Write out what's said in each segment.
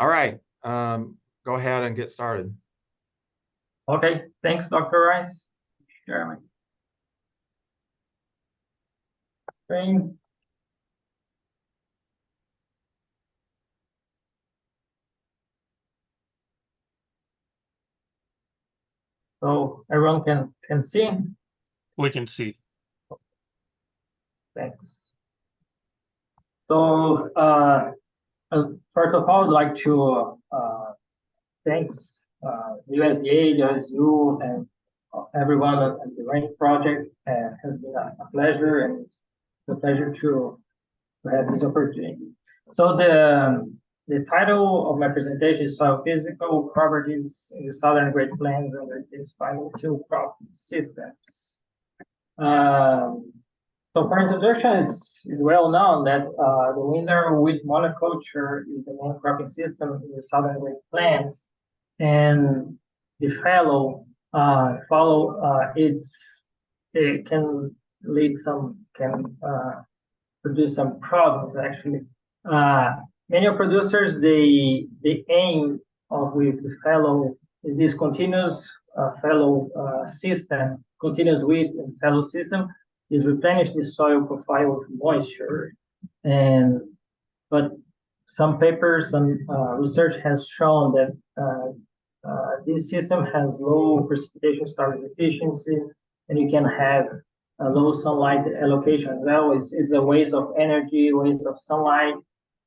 All right, go ahead and get started. Okay, thanks, Dr. Rice. Jeremy. Screen. So everyone can see? We can see. Thanks. So first of all, I'd like to thanks USDA, USU, and everyone at the RAIN project. Has been a pleasure, and it's a pleasure to have this opportunity. So the title of my presentation is Soil Physical Properties in the Southern Great Plains under Intensified Two Crop Systems. So for introduction, it's well known that the winter wheat monoculture is the main cropping system in the Southern Great Plains, and the fallow it can produce some problems actually. Many producers they aim of with the fallow this continuous fallow system, continuous wheat and fallow system is replenish the soil profile with moisture, but some papers, some research has shown that this system has low precipitation storage efficiency, and you can have a low sunlight allocation as well. It's a waste of energy, waste of sunlight,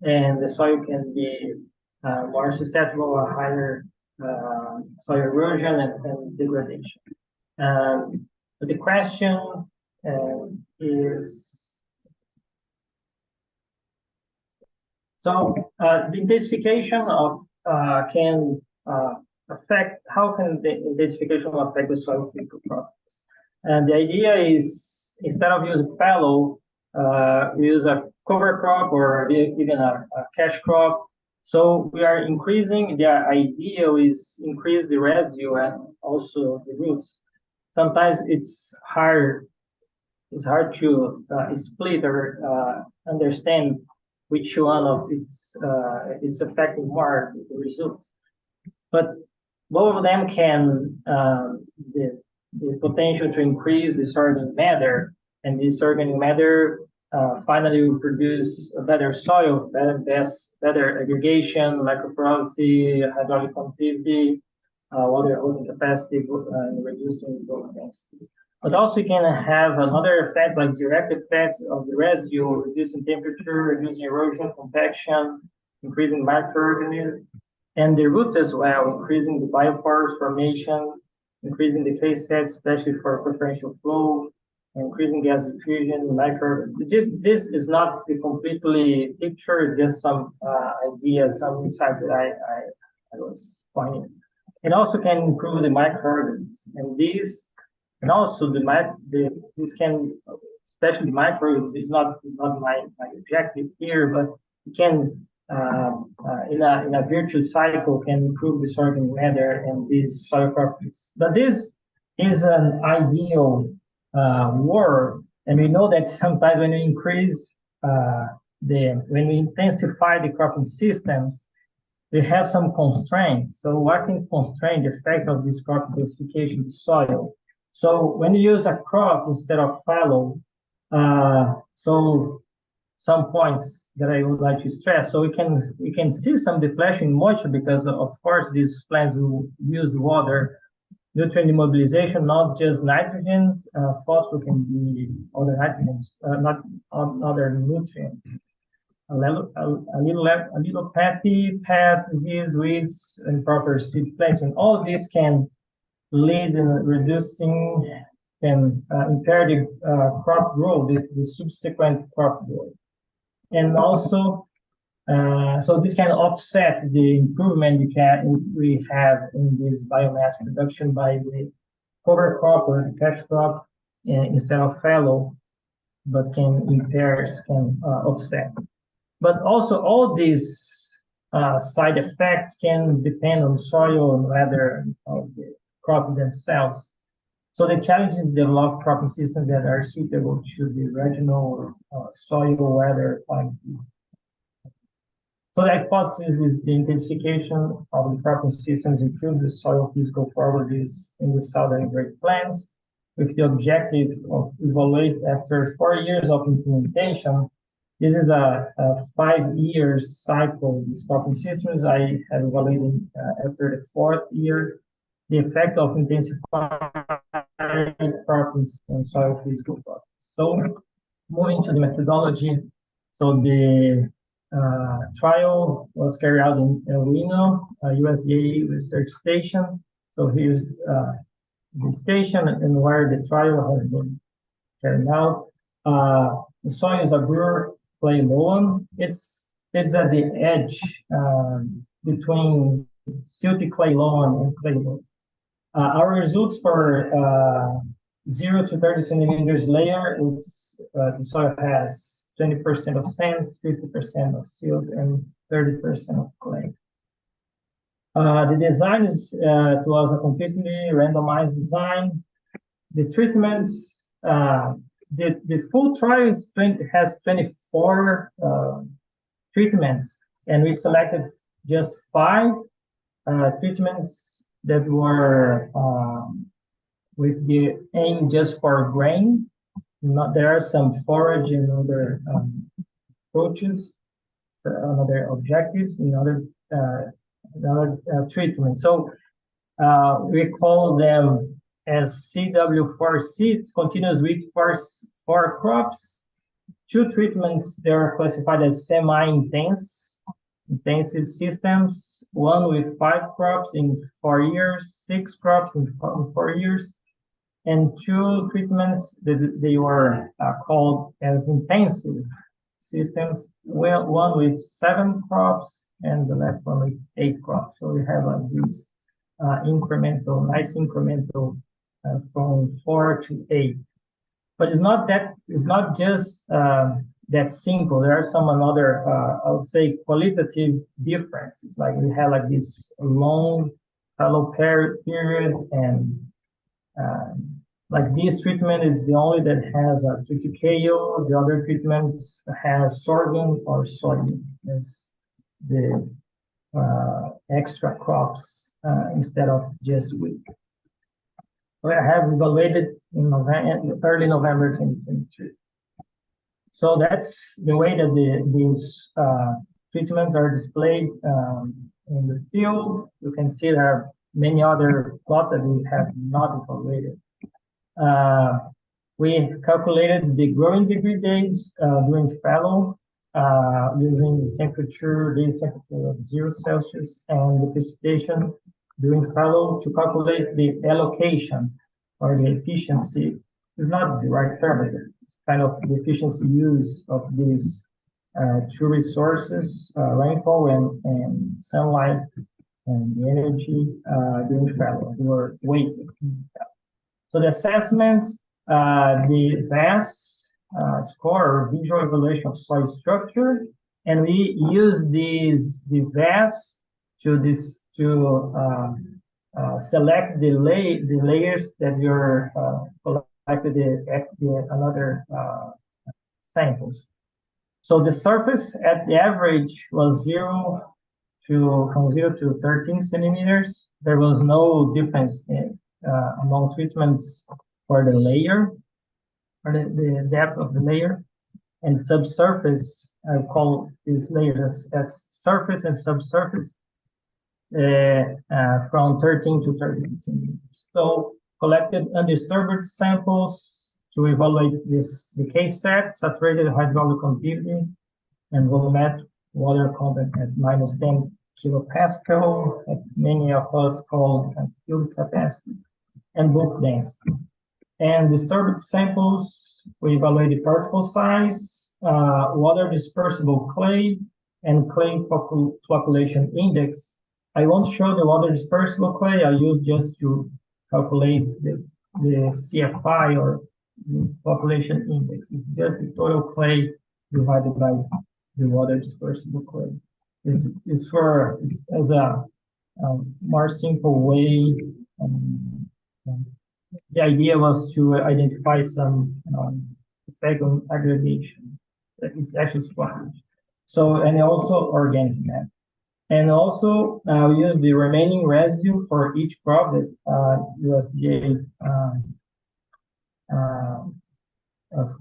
and the soil can be more susceptible to higher soil erosion and degradation. But the question is, so the intensification of how can the intensification affect the soil physical properties? And the idea is, instead of using fallow, we use a cover crop or even a cash crop. So we are increasing, the idea is increase the residue and also the roots. Sometimes it's hard to split or understand which one of it's affecting more the results. But both of them can the potential to increase this organic matter, and this organic matter finally will produce a better soil, better aggregation, microporosity, hydraulic conductivity, water holding capacity, and reducing growth density. But also you can have another effects like direct effects of the residue, reducing temperature, reducing erosion, compaction, increasing microorganisms, and the roots as well, increasing the biopores formation, increasing the phase set, especially for preferential flow, increasing gas diffusion, This is not the completely picture, just some ideas, some insights that I was pointing. It also can improve the microorganisms, and also this can, especially the microorganisms, is not my objective here, but it can in a virtuous cycle can improve the organic matter and these soil properties. But this is an ideal world, and we know that sometimes when we increase when we intensify the cropping systems, we have some constraints. So what can constrain the effect of this crop intensification of the soil? So when you use a crop instead of fallow, so some points that I would like to stress. So we can see some depletion in moisture because of course these plants will use water, nutrient immobilization, not just nitrogen, phosphorus can be other nitrogens, not other nutrients. A little petty, pest, disease, weeds, and proper seed placement. All of this can lead in reducing and impair the crop growth, the subsequent crop growth. And also, so this can offset the improvement we have in this biomass production by the cover crop or the cash crop instead of fallow, but can offset. But also all these side effects can depend on soil and weather of the crop themselves. So the challenge is develop cropping systems that are suitable to the regional soil, weather, climate. So the hypothesis is the intensification of the cropping systems improve the soil physical properties in the southern Great Plains, with the objective of evaluate after 4 years of implementation. This is a 5 year cycle, these cropping systems. I have evaluated after the 4th year the effect of intensifying cropping and soil physical properties. So moving to the methodology, so the trial was carried out in El Reno, USDA research station. So here's the station and where the trial has been carried out. The soil is a Brewer clay loam. It's at the edge between silty clay loam and clay loam. Our results for 0 to 30 centimeters layer, it's the soil has 20% of sands, 50% of silt, and 30% of clay. The design it was a completely randomized design. The treatments, the full trial has 24 treatments, and we selected just 5 treatments that were with the aim just for grain. There are some forage and other approaches, other objectives, and other treatments. So we call them as CW4 seeds, continuous wheat for crops. 2 treatments, they are classified as intensive systems, one with 5 crops in 4 years, 6 crops in 4 years, and 2 treatments that they were called as intensive systems, well, one with 7 crops and the last one with 8 crops. So we have this nice incremental from 4 to 8. But it's not just that simple. There are some another, I would say, qualitative differences. Like we have like this long fallow period, and like this treatment is the only that has a triticale. The other treatments has sorghum or soybean as the extra crops instead of just wheat. I have evaluated in early November 2023. So that's the way that these treatments are displayed in the field. You can see there are many other plots that we have not evaluated. We calculated the growing degree days during fallow using days temperature of 0 Celsius and the precipitation during fallow to calculate the allocation or the efficiency. It's not the right term, but it's kind of the efficiency use of these 2 resources, rainfall and sunlight, and the energy during fallow were wasted. So the assessments, the VAS score, visual evaluation of soil structure, and we use the VAS to select the layers that you're collected the another samples. So the surface at the average was from 0 to 13 centimeters. There was no difference among treatments for the layer, or the depth of the layer, and subsurface. I call these layers as surface and subsurface from 13 to 13 centimeters. So collected undisturbed samples to evaluate the K-set, saturated hydraulic conductivity, and volumetric water content at -10 kilopascal, that many of us call field capacity, and bulk density. And disturbed samples, we evaluated particle size, water dispersible clay, and clay flocculation index. I won't show the water dispersible clay. I use just to calculate the CFI, or the population index. It's just the total clay divided by the water dispersible clay. It's as a more simple way. The idea was to identify some effect on aggregation that is actually splash. And also organic matter. And also, we use the remaining residue for each crop that USDA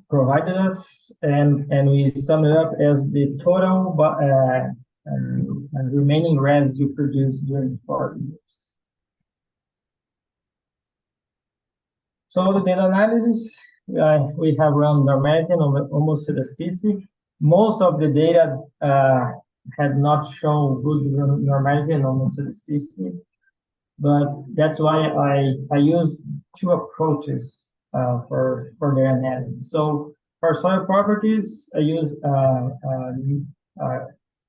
provided us, and we sum it up as the total and remaining residue produced during 4 years. So the data analysis, we have run normality and homocelasticity. Most of the data had not shown good normality and homocelasticity, but that's why I use two approaches for the analysis. So for soil properties, I use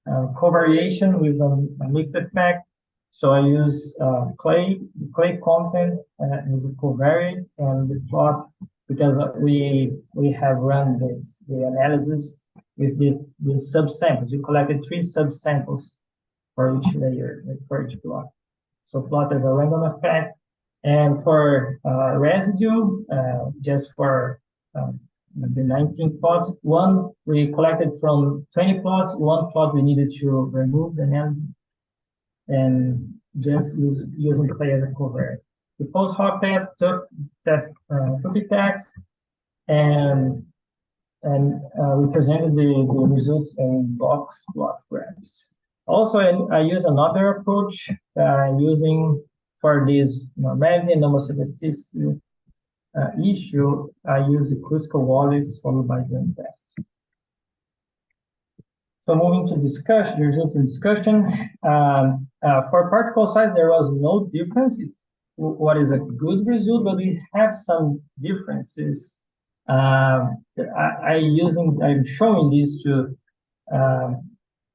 covariation with a mixed effect. So I use clay content as a covariate, and the plot, because we have run the analysis with the subsamples. We collected 3 subsamples for each layer, for each plot. So plot as a random effect. And for residue, just for the 19 plots, one we collected from 20 plots, 1 plot we needed to remove the analysis, and just using clay as a covariate. The post hoc test took the text, and we presented the results in box plot graphs. Also, I use another approach using for this normality and homocelasticity issue. I use the Kruskal-Wallis followed by the test. So moving to discussion, the results in discussion. For particle size, there was no difference. What is a good result, but we have some differences. I'm showing this to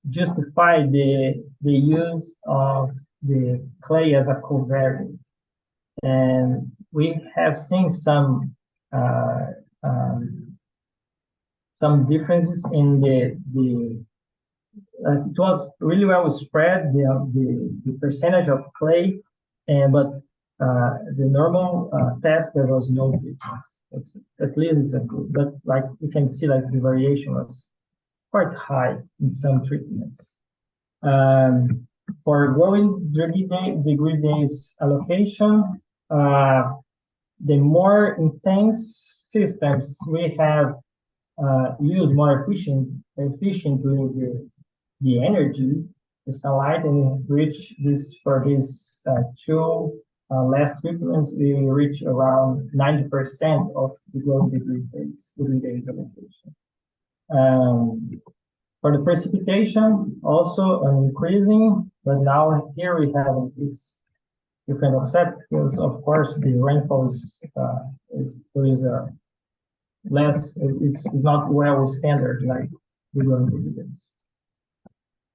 justify the use of the clay as a covariate, and we have seen some differences in the it was really well spread, the percentage of clay, but the normal test, there was no difference. At least it's a good, but like you can see, like the variation was quite high in some treatments. For growing degree days allocation, the more intense systems we have used more efficiently the energy, the sunlight, and reach this for these 2 last treatments, we reach around 90% of the growing degree days allocation. For the precipitation, also increasing, but now here we have this different offset, because of course the rainfall is less, it's not well standard like the growing degree days.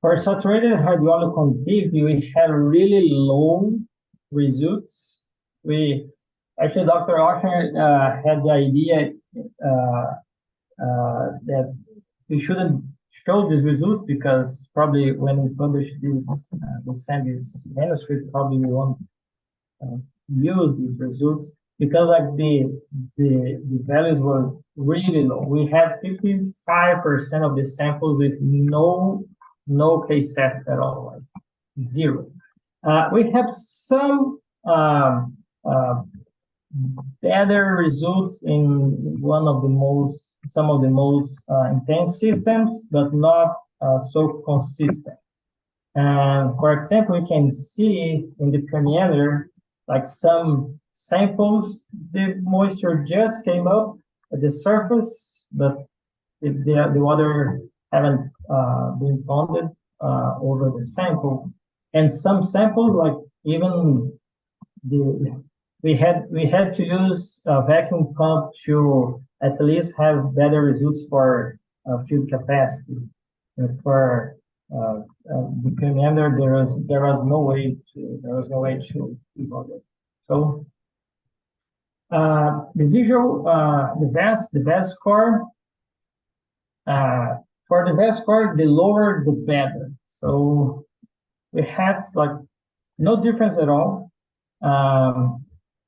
For saturated hydraulic conductivity, we have really low results. Actually, Dr. Oshner had the idea that we shouldn't show these results, because probably when we publish this, we'll send this manuscript, probably we won't use these results, because like the values were really low. We had 55% of the samples with no case set at all, like 0. We have some better results in some of the most intense systems, but not so consistent. And for example, we can see in the Premier, like some samples, the moisture just came up at the surface, but the water haven't been ponded over the sample. And some samples, like even we had to use a vacuum pump to at least have better results for field capacity. And for the Premier, there was no way to evolve it. So the VAS score. For the VAS score, the lower the better. So we had like no difference at all.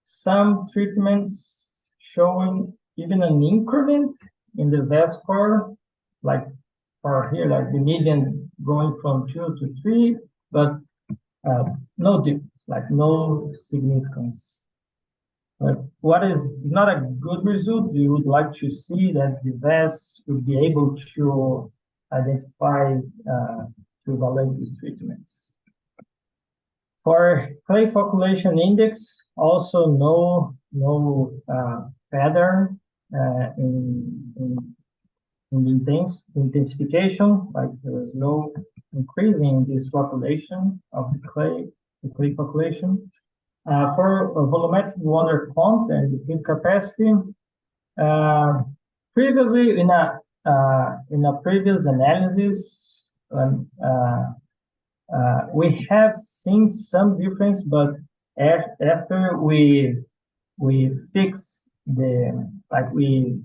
Some treatments showing even an increment in the VAS score, like for here, like the median going from 2 to 3, but no difference, like no significance. But what is not a good result, you would like to see that the VES would be able to identify, to evaluate these treatments. For clay flocculation index, also no pattern in the intensification, like there was no increasing this population of the clay population. For volumetric water content, the fluid capacity, previously in a previous analysis, we have seen some difference, but after we fix the, like we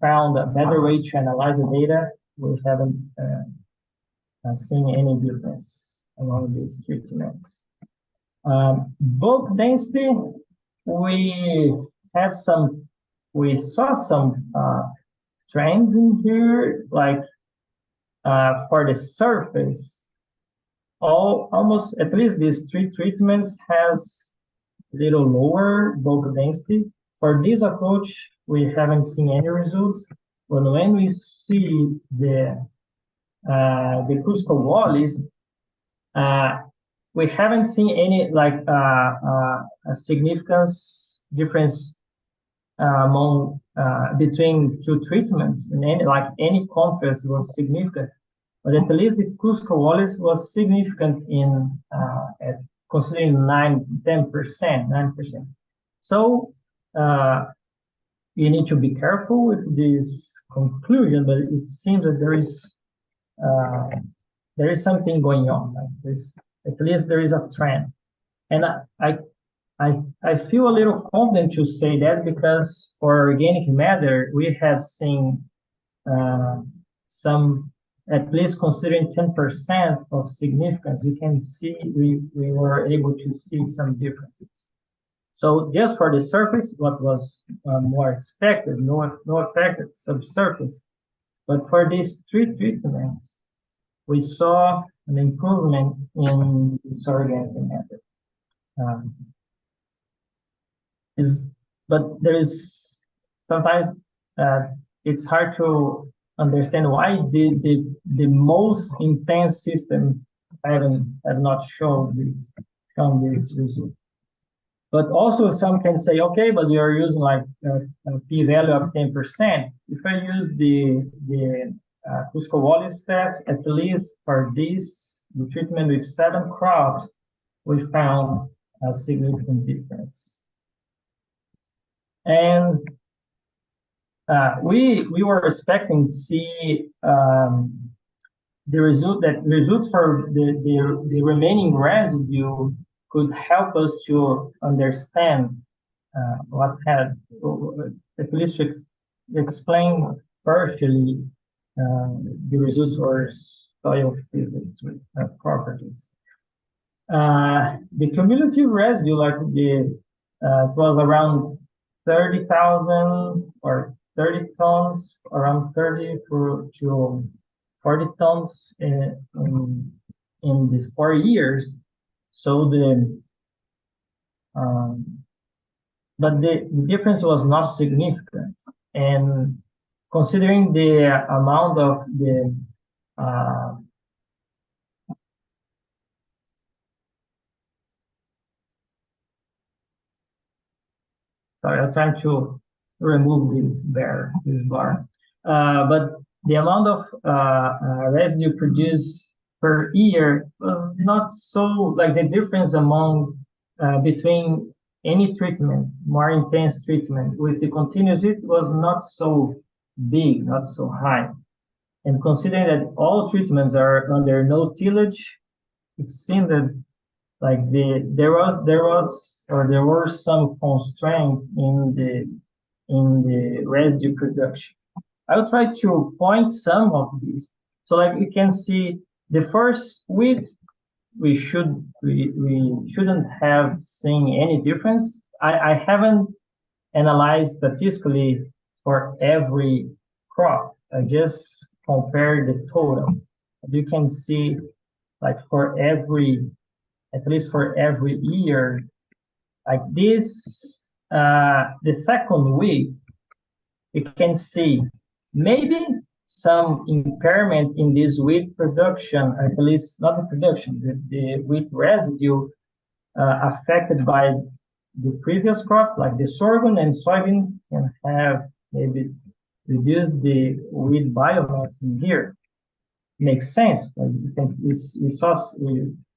found a better way to analyze the data, we haven't seen any difference among these treatments. Bulk density, we saw some trends in here, like for the surface, almost at least these 3 treatments has a little lower bulk density. For this approach, we haven't seen any results. But when we see the Cusco-Wallis, we haven't seen any like a significance difference among between 2 treatments, and any contrast was significant. But at least the Cusco-Wallis was significant in at considering 9%. So you need to be careful with this conclusion, but it seems that there is something going on. Like at least there is a trend, and I feel a little confident to say that, because for organic matter we have seen some, at least considering 10% of significance, we can see we were able to see some differences. So just for the surface, what was more expected, no effect at subsurface. But for these 3 treatments, we saw an improvement in this organic matter. But there is sometimes it's hard to understand why the most intense system have not shown this result. But also some can say, okay, but you are using like a p-value of 10%. If I use the Cusco-Wallis test, at least for this, the treatment with 7 crops, we found a significant difference. And we were expecting to see the results for the remaining residue could help us to understand what had, at least to explain partially the results or soil physics properties. The cumulative residue, like it was around 30,000 or 30 tons, around 30 to 40 tons in the 4 years. So but the difference was not significant, and considering the amount of the sorry, I'm trying to remove this bar. But the amount of residue produced per year was not so, like the difference among between any treatment, more intense treatment with the continuous heat was not so big, not so high. And considering that all treatments are under no tillage, it seemed that like there were some constraint in the residue production. I'll try to point some of these. So like you can see, the first weed, we shouldn't have seen any difference. I haven't analyzed statistically for every crop. I just compare the total. You can see, like at least for every year, like this, the second week, you can see maybe some impairment in this wheat production, at least not the production, the wheat residue affected by the previous crop, like the sorghum and soybean, can have maybe reduce the wheat biomass in here. Makes sense. Like you can,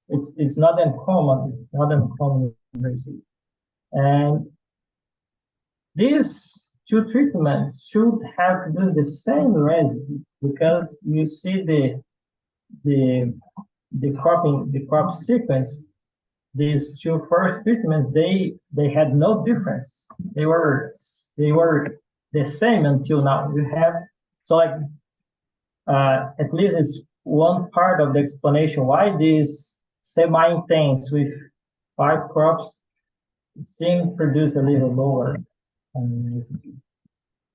it's not uncommon. It's not uncommon. And these two treatments should have produced the same residue, because you see the crop sequence. These two first treatments, they had no difference. They were the same until now. You have, so like at least it's one part of the explanation why these semi-intense with 5 crops seem to produce a little lower.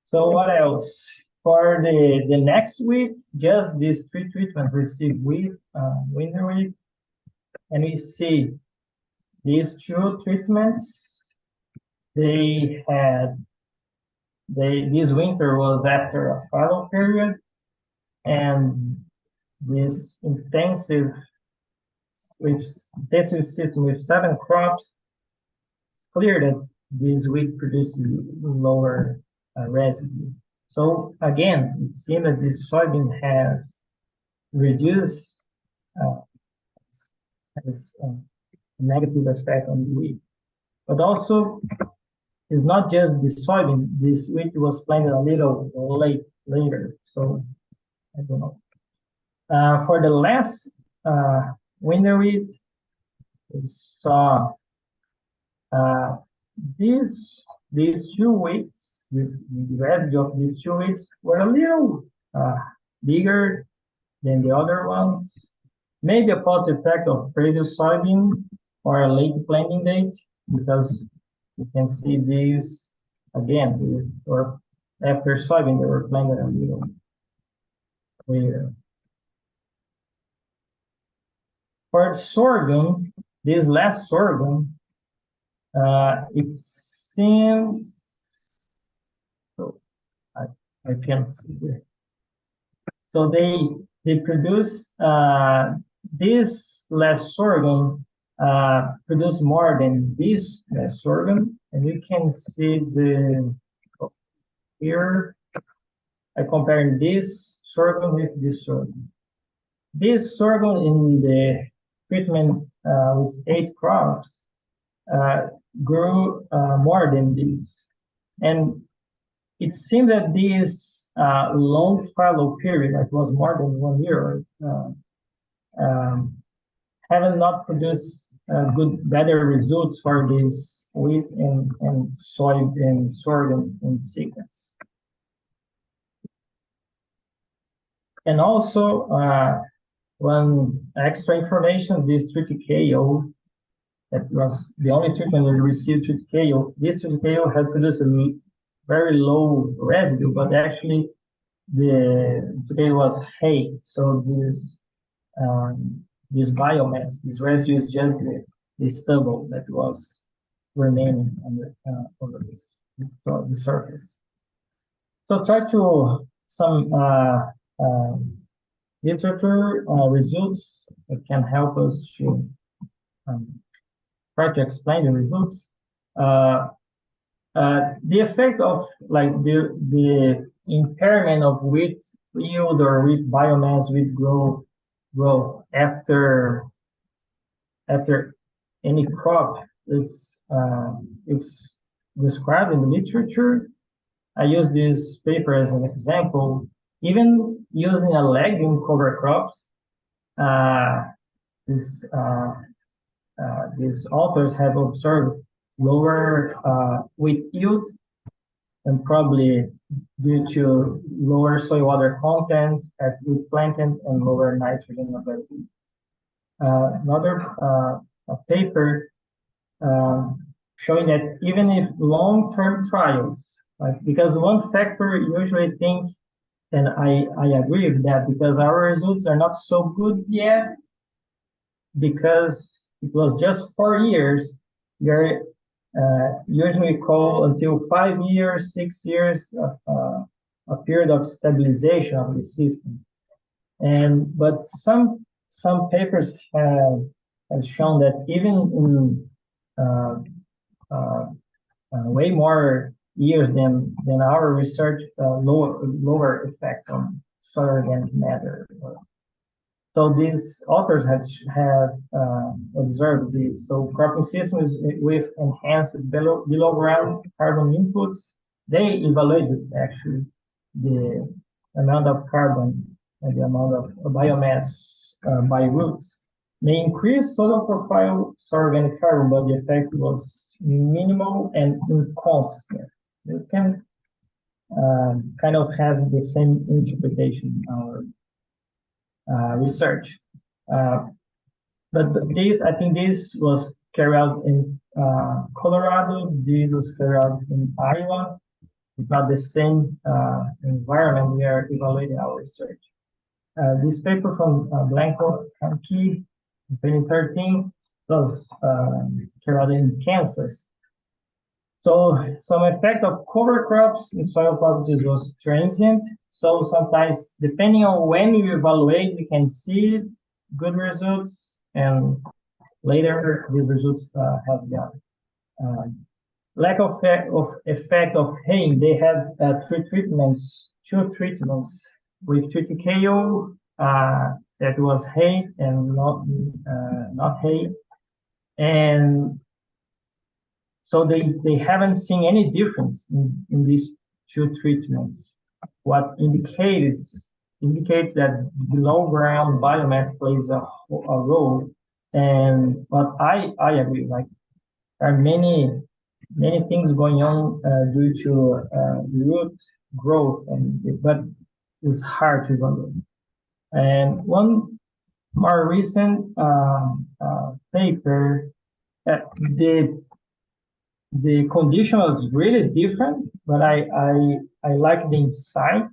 So what else? For the next week, just these 3 treatments: receive wheat, winter wheat, and we see these 2 treatments. This winter was after a fallow period, and this intensive system with 7 crops, it's clear that this wheat produces lower residue. So again, it seems that this soybean has reduced, has a negative effect on the wheat. But also, it's not just the soybean. This wheat was planted a little later, so I don't know. For the last winter wheat, we saw these 2 weeks, the residue of these 2 weeks were a little bigger than the other ones. Maybe a positive effect of previous soybean or a late planting date, because you can see these again, or after soybean, they were planted a little later. For sorghum, this last sorghum, it seems, so I can't see here. So they produce this last sorghum produce more than this last sorghum, and we can see here. I comparing this sorghum with this sorghum. This sorghum in the treatment with 8 crops grew more than this, and it seemed that this long fallow period, that was more than 1 year, have not produced better results for this wheat and soy and sorghum in sequence. And also, one extra information: this triticale, that was the only treatment that received triticale. This triticale has produced a very low residue, but actually the triticale was hay. So this biomass, this residue, is just the stubble that was remaining over the surface. So try to some literature results that can help us to try to explain the results. The effect of like the impairment of wheat yield or wheat biomass, wheat growth after any crop, it's described in the literature. I use this paper as an example. Even using a legume cover crops, these authors have observed lower wheat yield, and probably due to lower soil water content at wheat planting and lower nitrogen availability. Another paper showing that even if long-term trials, because one factor usually think and I agree with that because our results are not so good yet because it was just 4 years. We're usually call until 5 years, 6 years of a period of stabilization of the system. But some papers have shown that even in uh, uh, way more years than our research, lower effect on soil organic matter. So these authors have observed this. So cropping systems with enhanced below ground carbon inputs, they evaluated actually the amount of carbon and the amount of biomass by roots may increase total profile soil organic carbon, but the effect was minimal and inconsistent. You can kind of have the same interpretation in our research. But I think this was carried out in Colorado. This was carried out in Iowa. It's not the same environment we are evaluating our research. This paper from Blanco and Key in 2013 was carried out in Kansas. So some effect of cover crops in soil properties was transient. So sometimes, depending on when you evaluate, you can see good results, and later these results has got lack of effect of haying. They had two treatments with triticale that was hay and not hay, and so they haven't seen any difference in these two treatments. What indicates that below ground biomass plays a role. But I agree, like there are many things going on due to root growth, but it's hard to evaluate. And one more recent paper, the condition was really different, but I like the insight.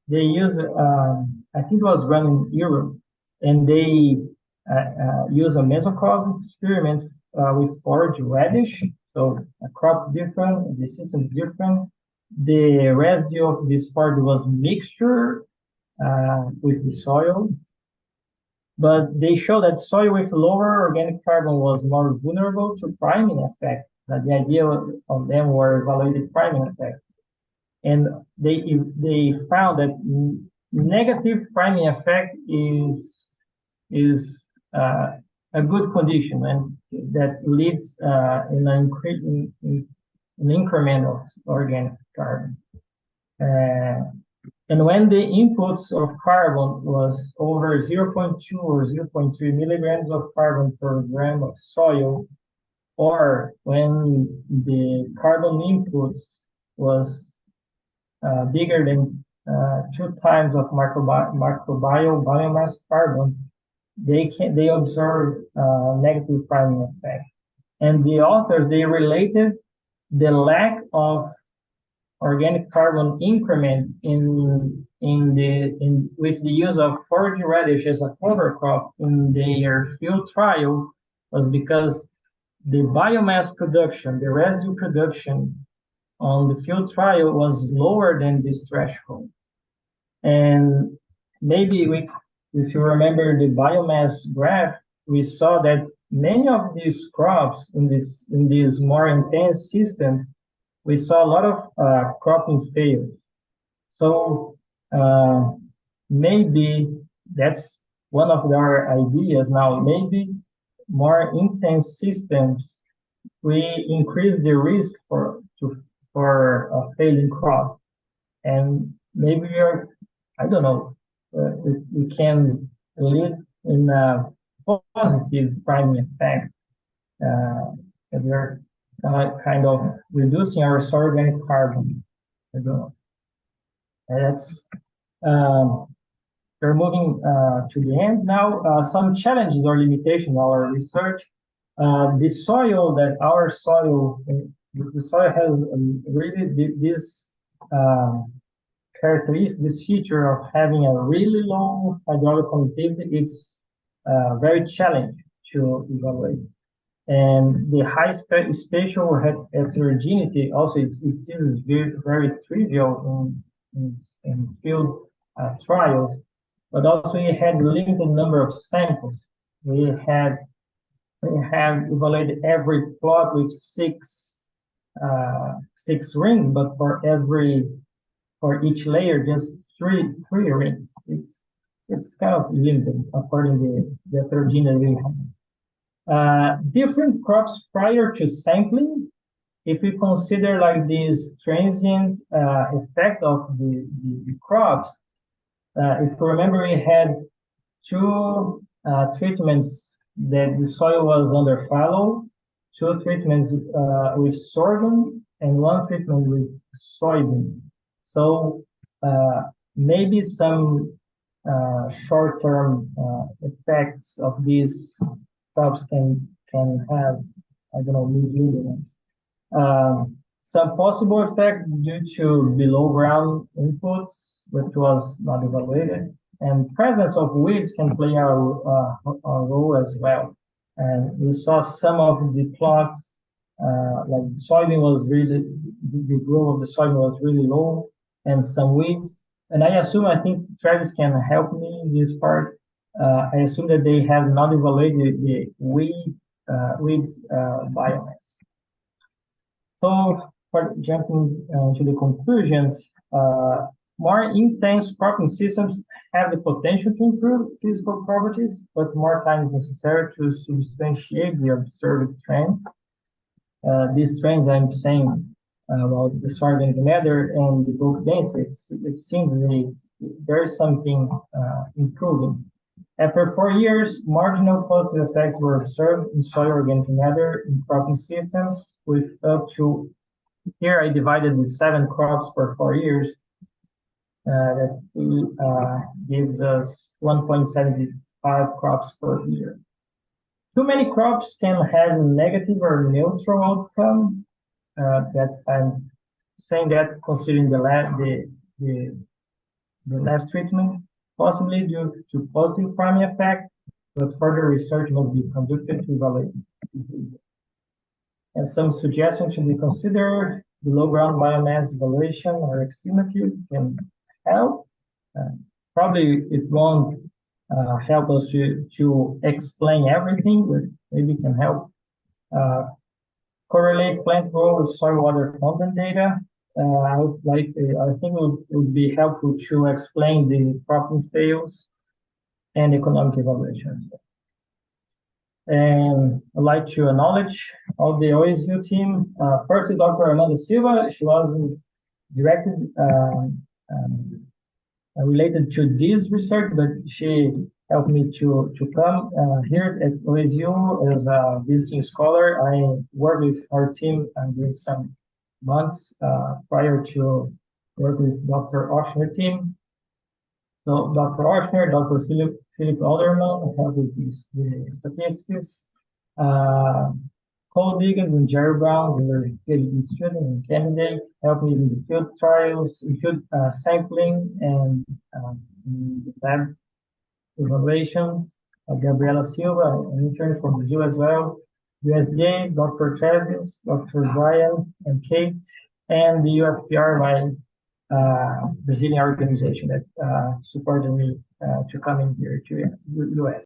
They use I think it was run in Europe, and they use a mesocosm experiment with forage radish. So a crop different, the system is different. The residue of this forage was mixture with the soil, but they show that soil with lower organic carbon was more vulnerable to priming effect. That the idea of them were evaluated priming effect, and they found that negative priming effect is a good condition, and that leads in an increment of organic carbon. And when the inputs of carbon was over 0.2 or 0.3 milligrams of carbon per gram of soil, or when the carbon inputs was bigger than 2 times of microbial biomass carbon, they observe negative priming effect. And the authors, they related the lack of organic carbon increment with the use of forage radish as a cover crop in their field trial was because the biomass production, the residue production on the field trial was lower than this threshold. And maybe if you remember the biomass graph, we saw that many of these crops in these more intense systems, we saw a lot of cropping failures. So maybe that's one of our ideas now. Maybe more intense systems, we increase the risk for a failing crop, and maybe I don't know, we can live in a positive priming effect. And we're kind of reducing our soil organic carbon. I don't know. And that's we're moving to the end now. Some challenges or limitations in our research. The soil the soil has really this characteristic, this feature of having a really low hydraulic conductivity, it's very challenging to evaluate. And the high spatial heterogeneity also it is very, very trivial in field trials, but also we had limited number of samples. We have evaluated every plot with six rings, but for each layer just three rings. It's kind of limited according to the heterogeneity we have. Different crops prior to sampling, if we consider like this transient effect of the crops, if you remember, we had two treatments that the soil was under fallow, two treatments with sorghum, and one treatment with soybean. So maybe some short-term effects of these crops can have, I don't know, misleadings. Some possible effect due to below ground inputs, which was not evaluated, and presence of weeds can play a role as well. And we saw some of the plots, like soybean was really, the growth of the soybean was really low, and some weeds. And I think Travis can help me in this part. I assume that they have not evaluated the weeds biomass. So, for jumping to the conclusions, more intense cropping systems have the potential to improve physical properties, but more time is necessary to substantiate the observed trends. These trends I'm saying about the soil organic matter and the bulk density, it seems there is something improving. After 4 years, marginal positive effects were observed in soil organic matter in cropping systems with up to, here I divided the 7 crops per 4 years. That gives us 1.75 crops per year. Too many crops can have negative or neutral outcome. I'm saying that considering the last treatment, possibly due to positive priming effect, but further research must be conducted to evaluate. And some suggestions should be considered. Below ground biomass evaluation or estimative can help. Probably it won't help us to explain everything, but maybe it can help. Correlate plant growth with soil water content data. I think it would be helpful to explain the cropping fails and economic evaluations. And I'd like to acknowledge all the OSU team. First, Dr. Amanda Silva, she was related to this research, but she helped me to come here at OSU as a visiting scholar. I worked with our team during some months prior to work with Dr. Ochsner team. So Dr. Ochsner, Dr. Philip Alderman helped with the statistics. Cole Diggins and Jerry Brown, they were PhD student and candidate, helped me in the field trials, in field sampling, and the lab evaluation. Gabriela Silva, an intern from Brazil as well. USDA, Dr. Travis, Dr. Brian, and Kate, and the UFPR, my Brazilian organization that supported me to come in here to US.